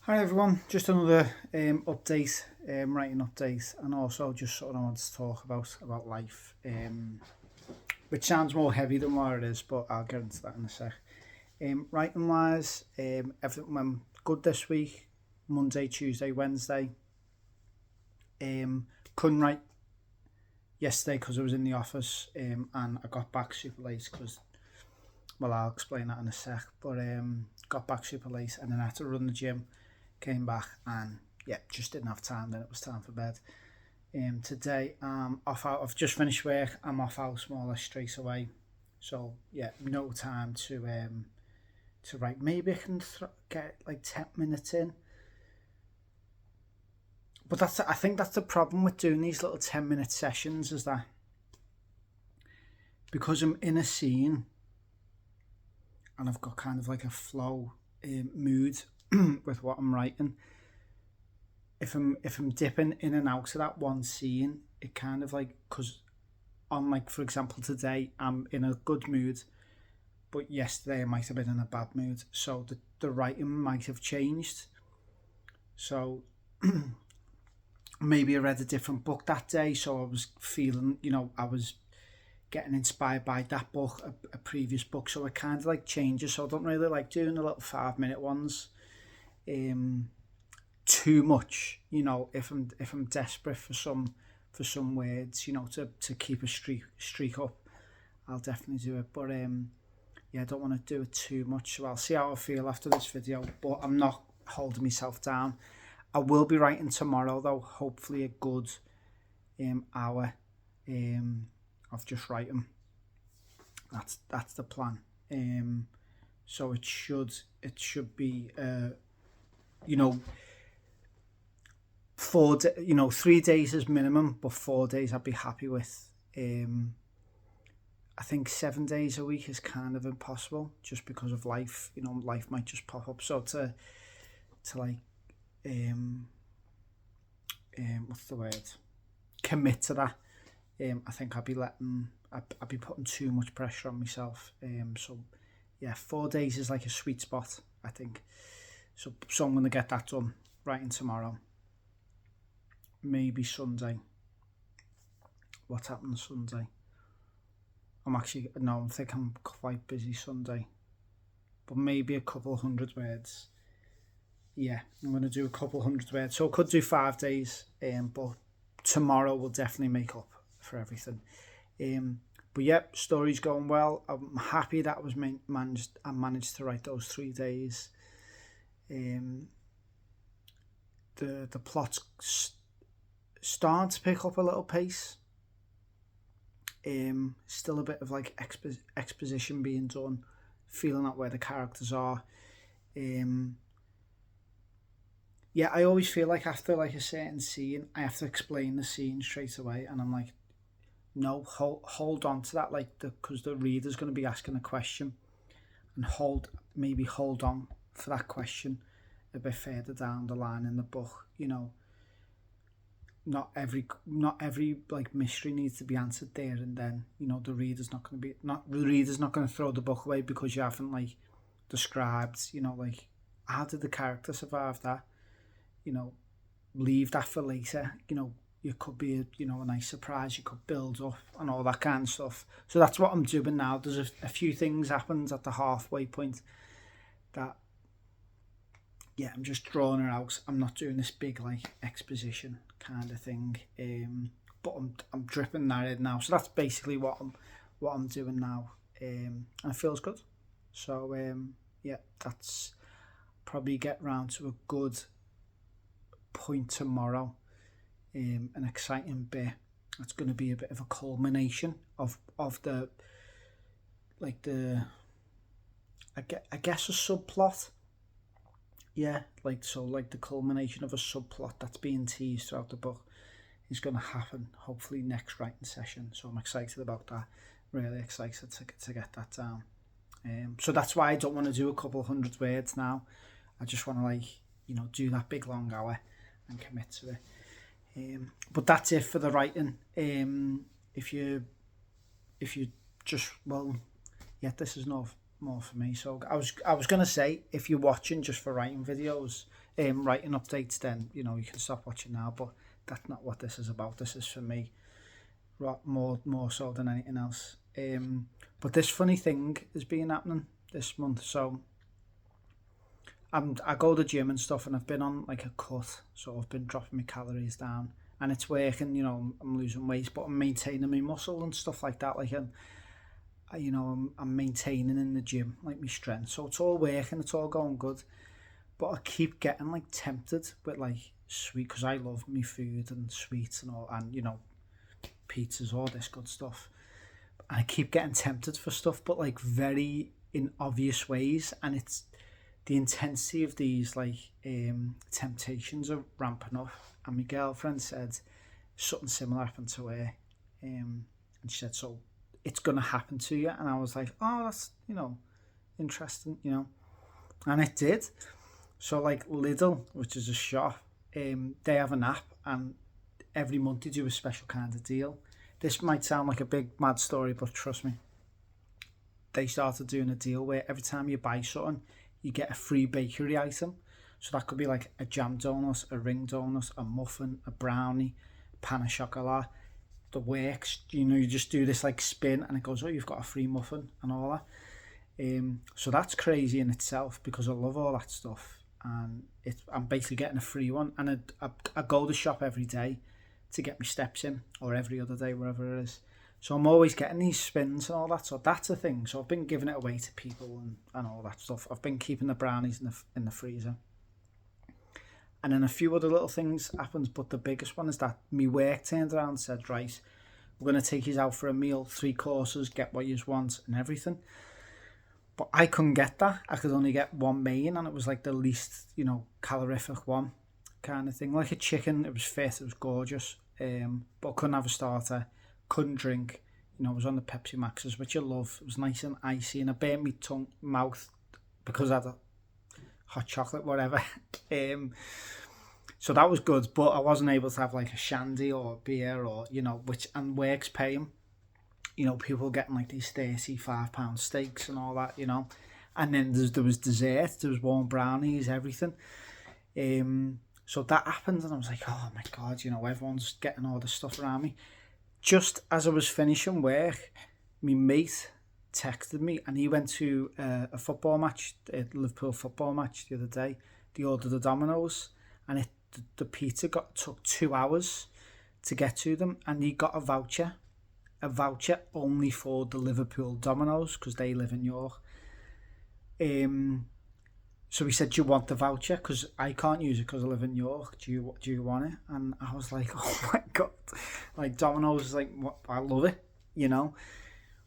Hi everyone, just another update, writing update, and also just something I want to talk about life, which sounds more heavy than what it is, but I'll get into that in a sec. Writing wise, everything went good this week. Monday, Tuesday, Wednesday. Couldn't write yesterday because I was in the office, and I got back super late because, well, I'll explain that in a sec. But got back super late, and then I had to run the gym. Came back and yeah, just didn't have time. Then it was time for bed. Today off out. I've just finished work. I'm off house more or less straight away. So yeah, no time to write. Maybe I can get like 10 minutes in. But I think that's the problem with doing these little 10-minute sessions, is that because I'm in a scene and I've got kind of like a flow mood with what I'm writing. If I'm dipping in and out of that one scene, it kind of like, because on, like, for example, today I'm in a good mood, but yesterday I might have been in a bad mood, so the writing might have changed. So maybe I read a different book that day, so I was feeling, I was getting inspired by that book, a previous book, so it kind of like changes. So I don't really like doing the little 5 minute ones too much. If I'm desperate for some words, to keep a streak up, I'll definitely do it. But yeah, I don't want to do it too much, so I'll see how I feel after this video, but I'm not holding myself down. I will be writing tomorrow though, hopefully a good hour of just writing. That's the plan. So it should be 3 days is minimum, but 4 days I'd be happy with. I think 7 days a week is kind of impossible just because of life. Life might just pop up. So to like what's the word? Commit to that. I think I'd be putting too much pressure on myself. So yeah, 4 days is like a sweet spot, I think. So I'm gonna get that done writing tomorrow. Maybe Sunday. What happens Sunday? I think I'm quite busy Sunday, but maybe a couple hundred words. Yeah, I'm going to do a couple hundred words, so I could do 5 days, but tomorrow will definitely make up for everything. But yeah, story's going well. I'm happy that I managed to write those 3 days. The plot's starting to pick up a little pace. Still a bit of like exposition being done, feeling out where the characters are. Yeah, I always feel like after like a certain scene, I have to explain the scene straight away, and I'm like, no, hold on to that, like, because the reader's going to be asking a question, and hold on for that question a bit further down the line in the book. Not every like mystery needs to be answered there and then. The reader's not going to throw the book away because you haven't like described, like, how did the character survive that. Leave that for later. It could be a nice surprise you could build up and all that kind of stuff. So that's what I'm doing now. There's a few things happened at the halfway point that, yeah, I'm just drawing it out. I'm not doing this big like exposition kind of thing, but I'm dripping that in now. So that's basically what I'm doing now, and it feels good. So yeah, that's probably get round to a good point tomorrow. An exciting bit. It's going to be a bit of a culmination of the I guess a subplot. Yeah, like the culmination of a subplot that's being teased throughout the book is going to happen hopefully next writing session. So I'm excited about that. Really excited to get that down. So that's why I don't want to do a couple of hundred words now. I just want to do that big long hour and commit to it. But that's it for the writing. If you just, well, yeah, this is more for me. So I was gonna say, if you're watching just for writing videos, writing updates, then you can stop watching now. But that's not what this is about. This is for me, more so than anything else. But this funny thing has been happening this month. So I go to the gym and stuff, and I've been on like a cut, so I've been dropping my calories down, and it's working. I'm losing weight, but I'm maintaining my muscle and stuff like that. Like I'm maintaining in the gym like my strength, so it's all working, it's all going good. But I keep getting like tempted with like sweet, because I love me food and sweets and all, and pizzas, all this good stuff. And I keep getting tempted for stuff, but like very in obvious ways, and it's the intensity of these like temptations are ramping up. And my girlfriend said something similar happened to her, and she said, so it's gonna happen to you. And I was like, oh, that's interesting, and it did. So like Lidl, which is a shop, they have an app, and every month they do a special kind of deal. This might sound like a big mad story, but trust me, they started doing a deal where every time you buy something, you get a free bakery item. So that could be like a jam donut, a ring donut, a muffin, a brownie, pan of chocolat. The works, you just do this like spin, and it goes, oh, you've got a free muffin and all that. So that's crazy in itself, because I love all that stuff, and I'm basically getting a free one. And I go to shop every day to get my steps in, or every other day, wherever it is. So I'm always getting these spins and all that. So that's a thing. So I've been giving it away to people and all that stuff. I've been keeping the brownies in the freezer. And then a few other little things happens, but the biggest one is that my work turned around and said, right, we're going to take you out for a meal, 3 courses, get what you want and everything. But I couldn't get that. I could only get one main, and it was like the least, calorific one kind of thing. Like a chicken, it was fit, it was gorgeous. But I couldn't have a starter, couldn't drink. I was on the Pepsi Maxes, which I love. It was nice and icy, and I burnt my mouth because I had a hot chocolate, whatever. So that was good, but I wasn't able to have like a shandy or beer, or and work's paying. People getting like these £35 steaks and all that, and then there was dessert, there was warm brownies, everything. So that happened, and I was like, oh my god, everyone's getting all this stuff around me. Just as I was finishing work, my mate texted me, and he went to a football match, a Liverpool football match the other day. They ordered the Domino's, and the pizza took 2 hours to get to them, and he got a voucher only for the Liverpool Domino's, because they live in York. So he said, do you want the voucher? Because I can't use it because I live in York. Do you want it? And I was like, oh my god. Like, Domino's is like, what? I love it,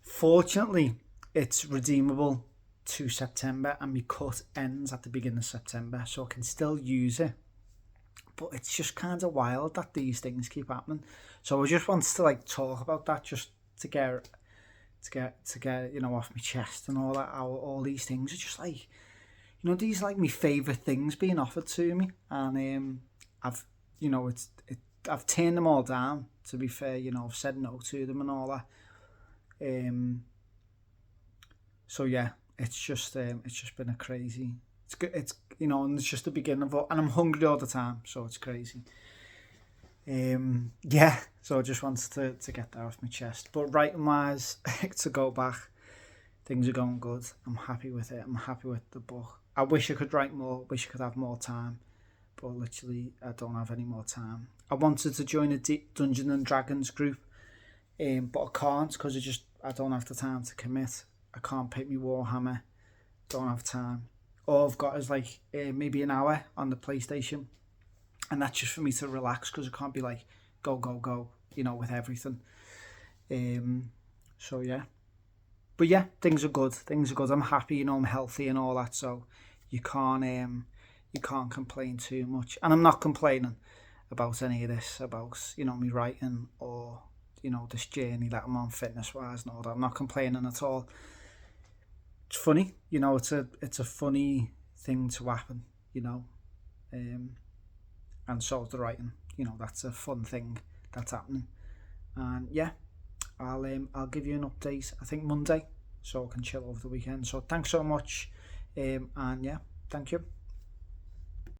Fortunately, it's redeemable to September, and my cut ends at the beginning of September, so I can still use it. But it's just kind of wild that these things keep happening. So I just wanted to like talk about that, just to get off my chest and all that. How all these things are just like, these like my favourite things being offered to me, and I've I've turned them all down. To be fair, I've said no to them and all that. So yeah, it's just been a crazy. It's good. It's and it's just the beginning of it, and I'm hungry all the time, so it's crazy. Yeah. So I just wanted to get that off my chest. But writing wise, to go back, things are going good. I'm happy with it. I'm happy with the book. I wish I could write more. Wish I could have more time, but literally I don't have any more time. I wanted to join a Dungeons and Dragons group, but I can't because I don't have the time to commit. I can't pick me Warhammer. Don't have time. All I've got is like maybe an hour on the PlayStation, and that's just for me to relax, because I can't be like go with everything. So yeah, but yeah, things are good. I'm happy, I'm healthy and all that. So you can't complain too much, and I'm not complaining about any of this, about me writing, or this journey that I'm on fitness wise and all that. I'm not complaining at all. It's funny, it's a funny thing to happen, and so is the writing. That's a fun thing that's happening, and yeah, I'll give you an update. I think Monday. so I can chill over the weekend. So thanks so much, and yeah, thank you.